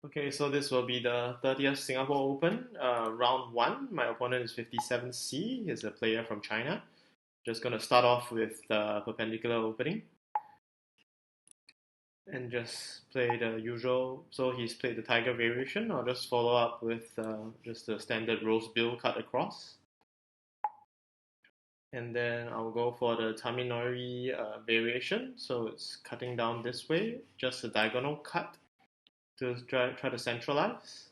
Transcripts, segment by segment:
Okay, so this will be the 30th Singapore Open, round one. My opponent is 57C. He's a player from China. Just going to start off with the perpendicular opening and just play the usual. So he's played the tiger variation. I'll just follow up with just the standard rose bill cut across. And then I'll go for the Taminori variation. So it's cutting down this way, just a diagonal cut to try to centralize.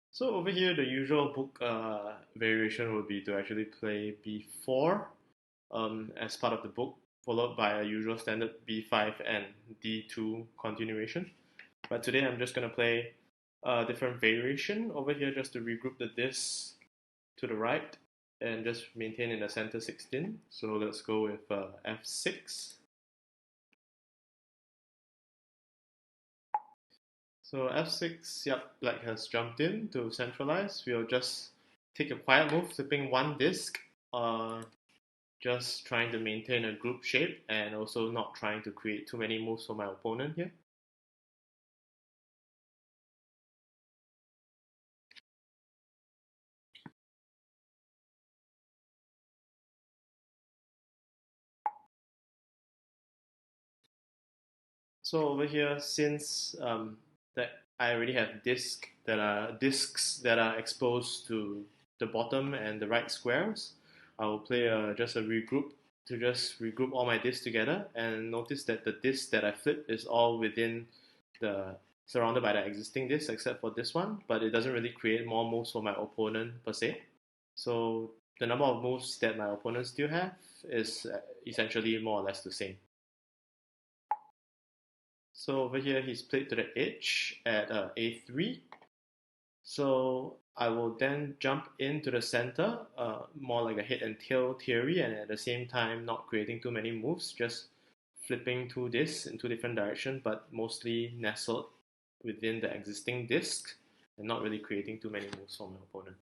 So over here, the usual book variation would be to actually play b4 as part of the book, followed by a usual standard b5 and d2 continuation. But today I'm just going to play a different variation over here just to regroup the disc to the right and just maintain in the center 16. So let's go with f6. So f6, yep, black has jumped in to centralize. We'll just take a quiet move, flipping one disc, just trying to maintain a group shape and also not trying to create too many moves for my opponent here. So over here, since that I already have discs that are exposed to the bottom and the right squares, I will play just a regroup to just regroup all my discs together, and notice that the disc that I flip is all within the surrounded by the existing disc except for this one, but it doesn't really create more moves for my opponent per se. So the number of moves that my opponent still have is essentially more or less the same. So over here, he's played to the edge at a3. So I will then jump into the center, more like a head and tail theory, and at the same time not creating too many moves, just flipping two discs in two different directions, but mostly nestled within the existing disc and not really creating too many moves for my opponent.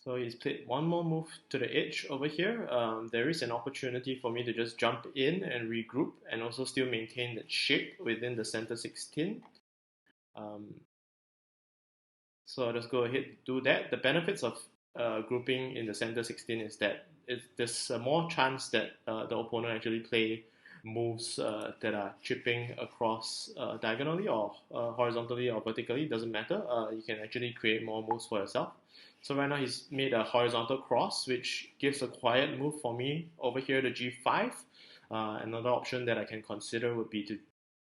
So he's played one more move to the edge over here. There is an opportunity for me to just jump in and regroup and also still maintain that shape within the center 16. Um, so I'll just go ahead and do that. The benefits of grouping in the center 16 is that there's more chance that the opponent actually play moves that are chipping across diagonally or horizontally or vertically, doesn't matter. You can actually create more moves for yourself. So right now he's made a horizontal cross, which gives a quiet move for me over here to g5. Another option that I can consider would be to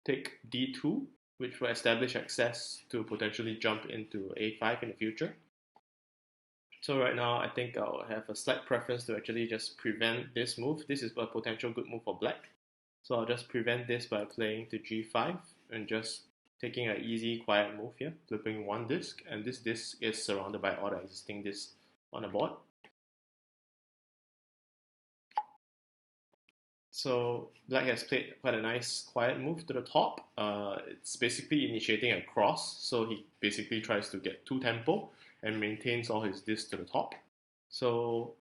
take d2, which will establish access to potentially jump into a5 in the future. So right now, I think I'll have a slight preference to actually just prevent this move. This is a potential good move for black. So I'll just prevent this by playing to g5 and just taking an easy, quiet move here, flipping one disc, and this disc is surrounded by all the existing discs on the board. So black has played quite a nice quiet move to the top. It's basically initiating a cross, so he basically tries to get two tempo and maintains all his discs to the top. So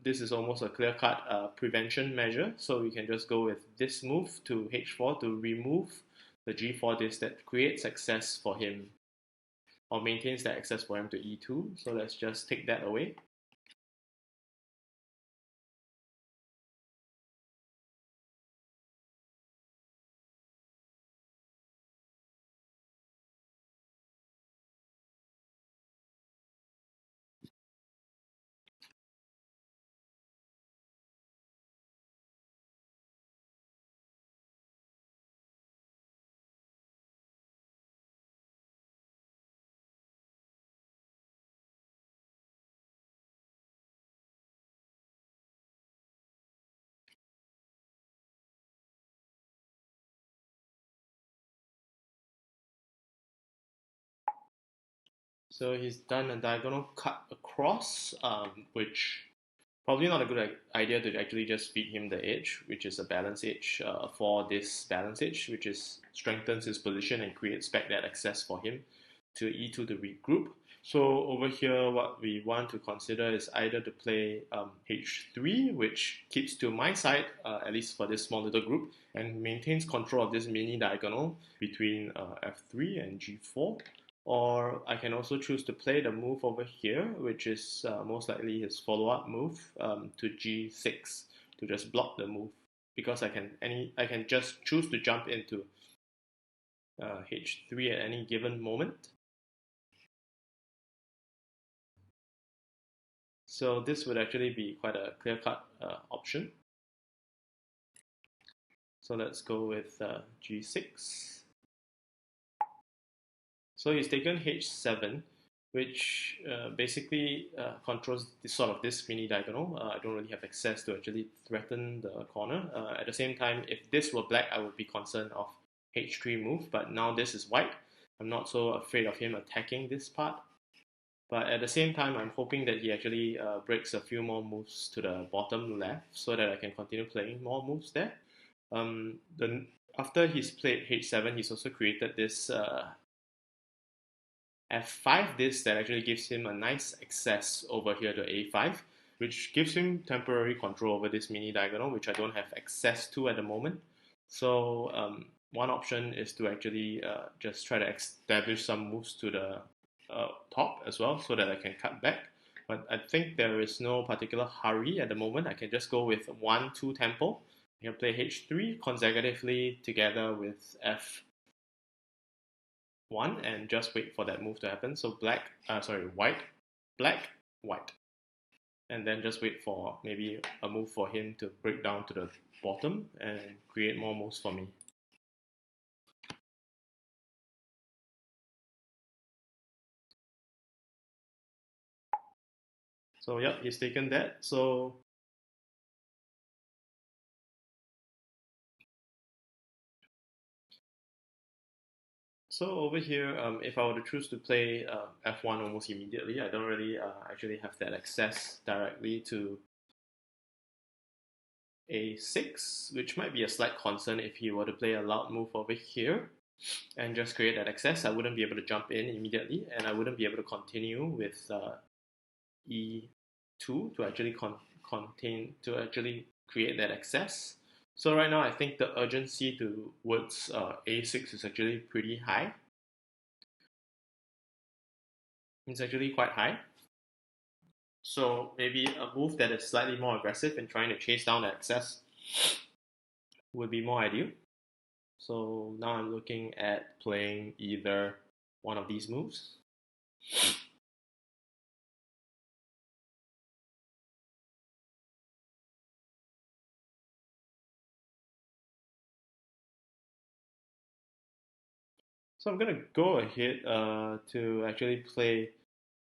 this is almost a clear-cut prevention measure. So we can just go with this move to h4 to remove the g4 disc that creates access for him or maintains that access for him to e2. So let's just take that away. So he's done a diagonal cut across, which Probably not a good idea to actually just feed him the edge, which is a balance edge for this balance edge, which is strengthens his position and creates back that access for him to e2 to regroup. So over here, what we want to consider is either to play h3, which keeps to my side, at least for this small little group, and maintains control of this mini diagonal between f3 and g4. Or I can also choose to play the move over here, which is most likely his follow-up move to g6 to just block the move, because I can just choose to jump into h3 at any given moment. So this would actually be quite a clear-cut option. So let's go with g6. So he's taken h7, which basically controls this mini diagonal. I don't really have access to actually threaten the corner. At the same time, if this were black, I would be concerned of h3 move, but now this is white. I'm not so afraid of him attacking this part. But at the same time, I'm hoping that he actually breaks a few more moves to the bottom left so that I can continue playing more moves there. After he's played h7, he's also created this f5 disc that actually gives him a nice access over here to a5, which gives him temporary control over this mini diagonal, which I don't have access to at the moment. So one option is to actually just try to establish some moves to the top as well so that I can cut back. But I think there is no particular hurry at the moment. I can just go with 1-2 tempo. I can play h3 consecutively together with f1 and just wait for that move to happen. So white, black, white. And then just wait for maybe a move for him to break down to the bottom and create more moves for me. So yeah, he's taken that. So over here, if I were to choose to play f1 almost immediately, I don't really actually have that access directly to a6, which might be a slight concern if he were to play a loud move over here and just create that access. I wouldn't be able to jump in immediately, and I wouldn't be able to continue with e2 to actually create that access. So right now, I think the urgency towards a6 is actually pretty high. It's actually quite high. So maybe a move that is slightly more aggressive in trying to chase down the access would be more ideal. So now I'm looking at playing either one of these moves. So I'm going to go ahead to actually play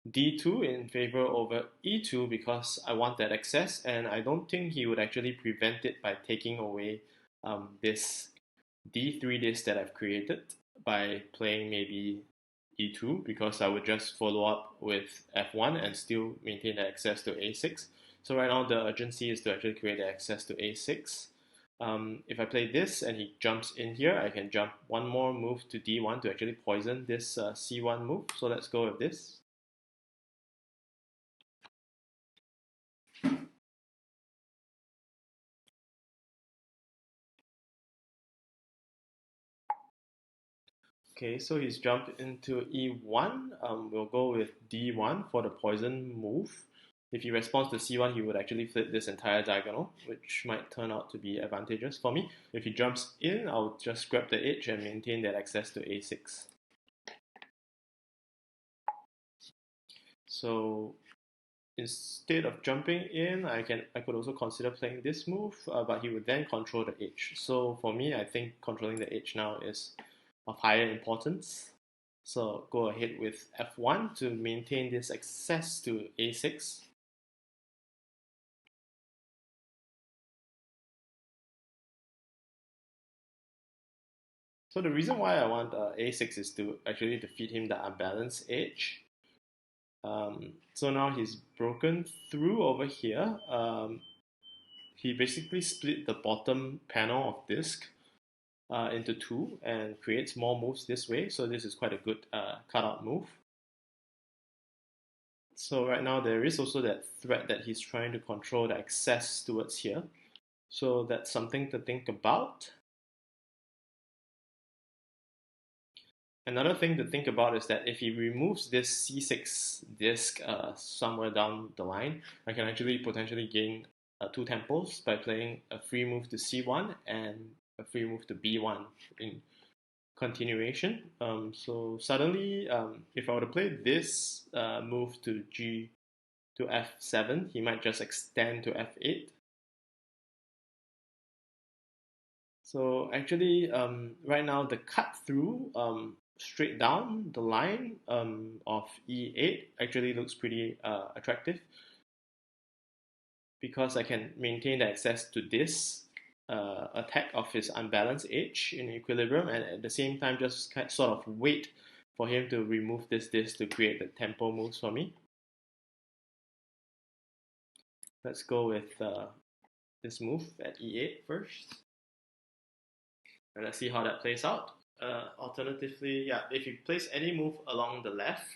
d2 in favor over e2 because I want that access, and I don't think he would actually prevent it by taking away this d3 disc that I've created by playing maybe e2, because I would just follow up with f1 and still maintain the access to a6. So right now the urgency is to actually create the access to a6. If I play this and he jumps in here, I can jump one more move to d1 to actually poison this c1 move. So let's go with this. Okay, so he's jumped into e1. We'll go with d1 for the poison move. If he responds to c1, he would actually flip this entire diagonal, which might turn out to be advantageous for me. If he jumps in, I'll just grab the edge and maintain that access to a6. So instead of jumping in, I could also consider playing this move, but he would then control the edge. So for me, I think controlling the edge now is of higher importance. So go ahead with f1 to maintain this access to a6. So the reason why I want a6 is to actually defeat him the unbalanced edge. So now he's broken through over here. He basically split the bottom panel of disc into two and creates more moves this way. So this is quite a good cutout move. So right now there is also that threat that he's trying to control the access towards here. So that's something to think about. Another thing to think about is that if he removes this C6 disc somewhere down the line, I can actually potentially gain two tempos by playing a free move to C1 and a free move to B1 in continuation. So suddenly, if I were to play this move to G to F7, he might just extend to F8. So actually, right now the cut through straight down the line of E8 actually looks pretty attractive because I can maintain the access to this attack of his unbalanced edge in equilibrium, and at the same time just sort of wait for him to remove this to create the tempo moves for me. Let's go with this move at E8 first. And let's see how that plays out. Alternatively, yeah, if you place any move along the left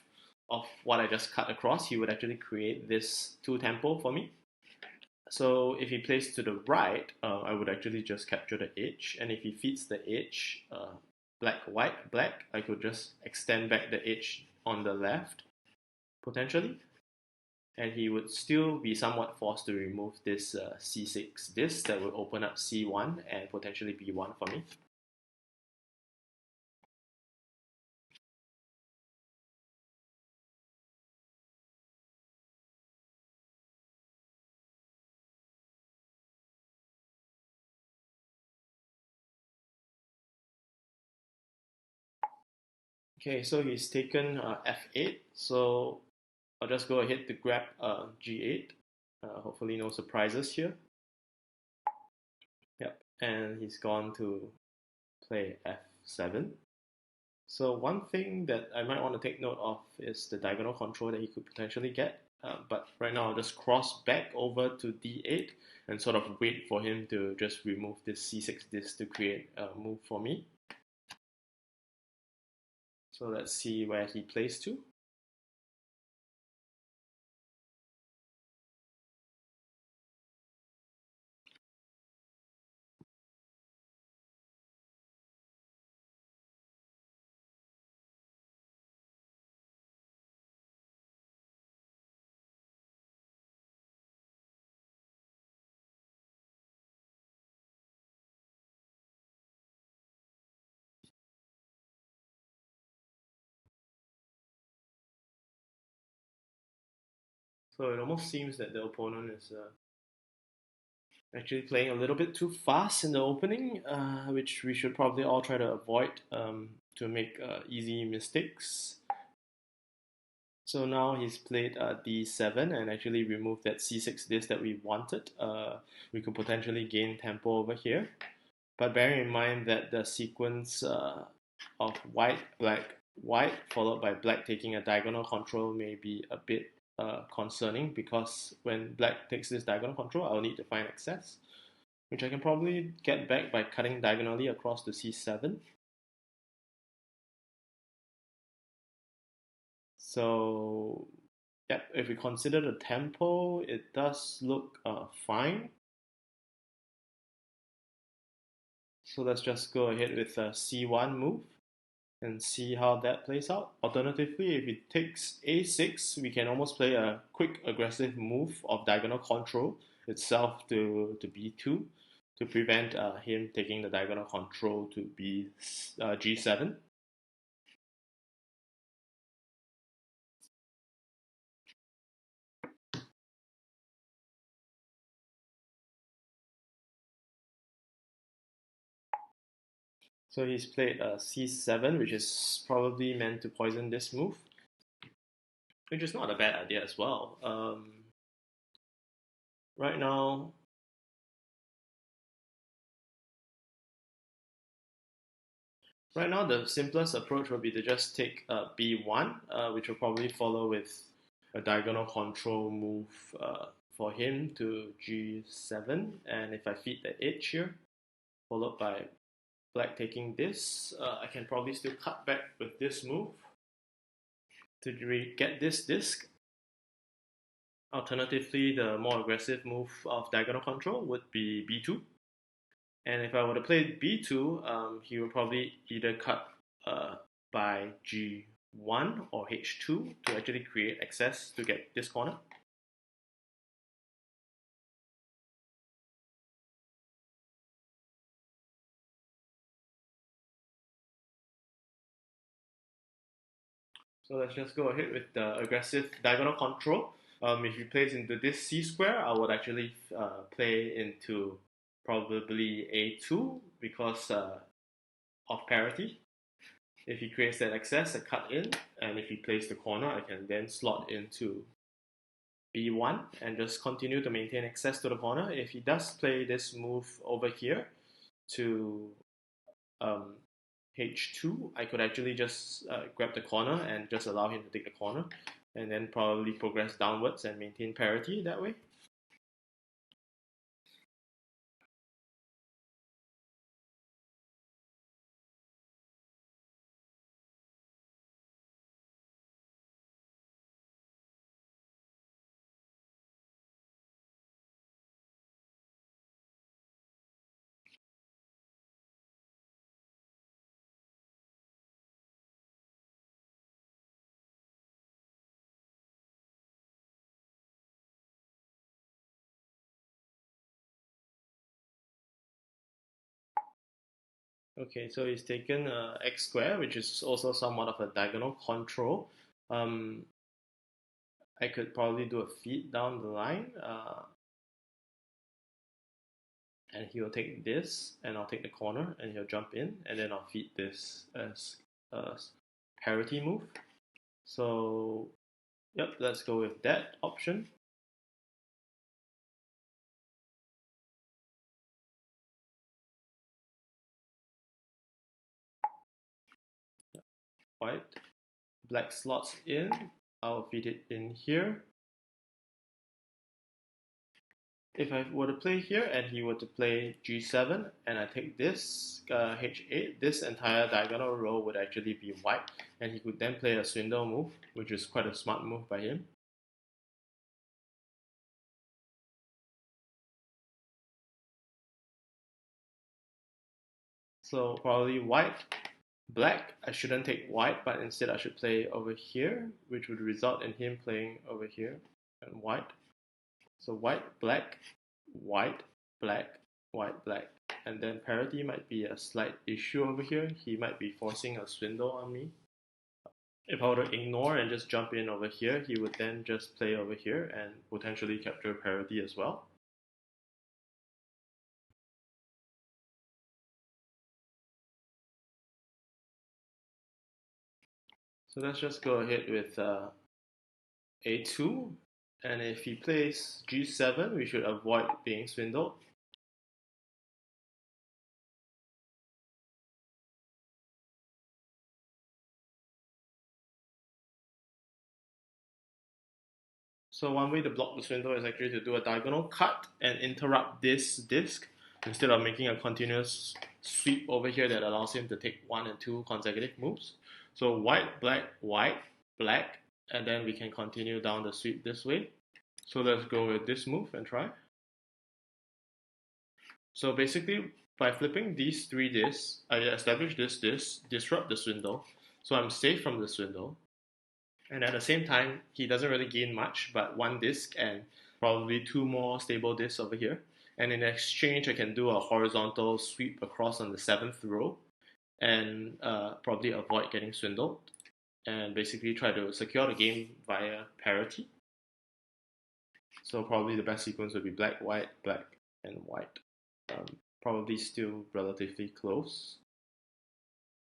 of what I just cut across, he would actually create this two tempo for me. So if he plays to the right, I would actually just capture the edge. And if he feeds the edge, black, white, black, I could just extend back the edge on the left, potentially. And he would still be somewhat forced to remove this C6 disc that would open up C1 and potentially B1 for me. Okay, so he's taken F8, so I'll just go ahead to grab G8. Hopefully no surprises here. Yep, and he's gone to play F7. So one thing that I might want to take note of is the diagonal control that he could potentially get. But right now I'll just cross back over to D8 and sort of wait for him to just remove this C6 disc to create a move for me. So let's see where he plays to. So it almost seems that the opponent is actually playing a little bit too fast in the opening, which we should probably all try to avoid to make easy mistakes. So now he's played D7 and actually removed that C6 disc that we wanted. We could potentially gain tempo over here. But bearing in mind that the sequence of white, black, white, followed by black taking a diagonal control may be a bit concerning, because when black takes this diagonal control, I'll need to find access, which I can probably get back by cutting diagonally across to C7. So, yep, if we consider the tempo, it does look fine. So let's just go ahead with a C1 move and see how that plays out. Alternatively, if it takes A6, we can almost play a quick aggressive move of diagonal control itself to B2 to prevent him taking the diagonal control to G7. So he's played C7, which is probably meant to poison this move, which is not a bad idea as well. Right now, the simplest approach would be to just take B1, which will probably follow with a diagonal control move for him to g7, and if I feed the edge here, followed by black taking this, I can probably still cut back with this move to get this disc. Alternatively, the more aggressive move of diagonal control would be b2. And if I were to play b2, he would probably either cut by g1 or h2 to actually create access to get this corner. So let's just go ahead with the aggressive diagonal control. If he plays into this c square, I would actually play into probably a2 because of parity. If he creates that access, I cut in, and if he plays the corner, I can then slot into b1 and just continue to maintain access to the corner. If he does play this move over here to h2, I could actually just grab the corner and just allow him to take the corner, and then probably progress downwards and maintain parity that way. Okay, so he's taken x square, which is also somewhat of a diagonal control. I could probably do a feed down the line, and he'll take this, and I'll take the corner, and he'll jump in, and then I'll feed this as a parity move. So, yep, let's go with that option. White, black slots in, I'll feed it in here. If I were to play here and he were to play g7 and I take this h8, this entire diagonal row would actually be white, and he could then play a swindle move, which is quite a smart move by him. So probably white, black, I shouldn't take white, but instead I should play over here, which would result in him playing over here, and white. So white, black, white, black, white, black. And then parity might be a slight issue over here. He might be forcing a swindle on me. If I were to ignore and just jump in over here, he would then just play over here and potentially capture parity as well. So let's just go ahead with a2, and if he plays g7, we should avoid being swindled. So one way to block the swindle is actually to do a diagonal cut and interrupt this disc instead of making a continuous sweep over here that allows him to take 1 and 2 consecutive moves. So white, black, and then we can continue down the sweep this way. So let's go with this move and try. So basically, by flipping these 3 discs, I establish this disc, disrupt the swindle, so I'm safe from the swindle. And at the same time, he doesn't really gain much, but 1 disc and probably 2 more stable discs over here. And in exchange, I can do a horizontal sweep across on the 7th row and probably avoid getting swindled and basically try to secure the game via parity. So probably the best sequence would be black, and white. Probably still relatively close.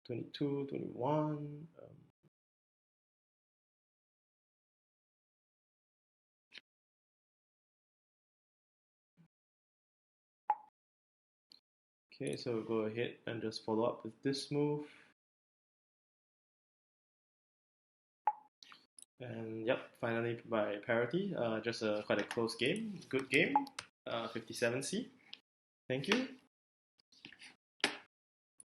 22, 21. Okay, so we'll go ahead and just follow up with this move. And yep, finally by parity, just quite a close game. Good game, 57C. Thank you.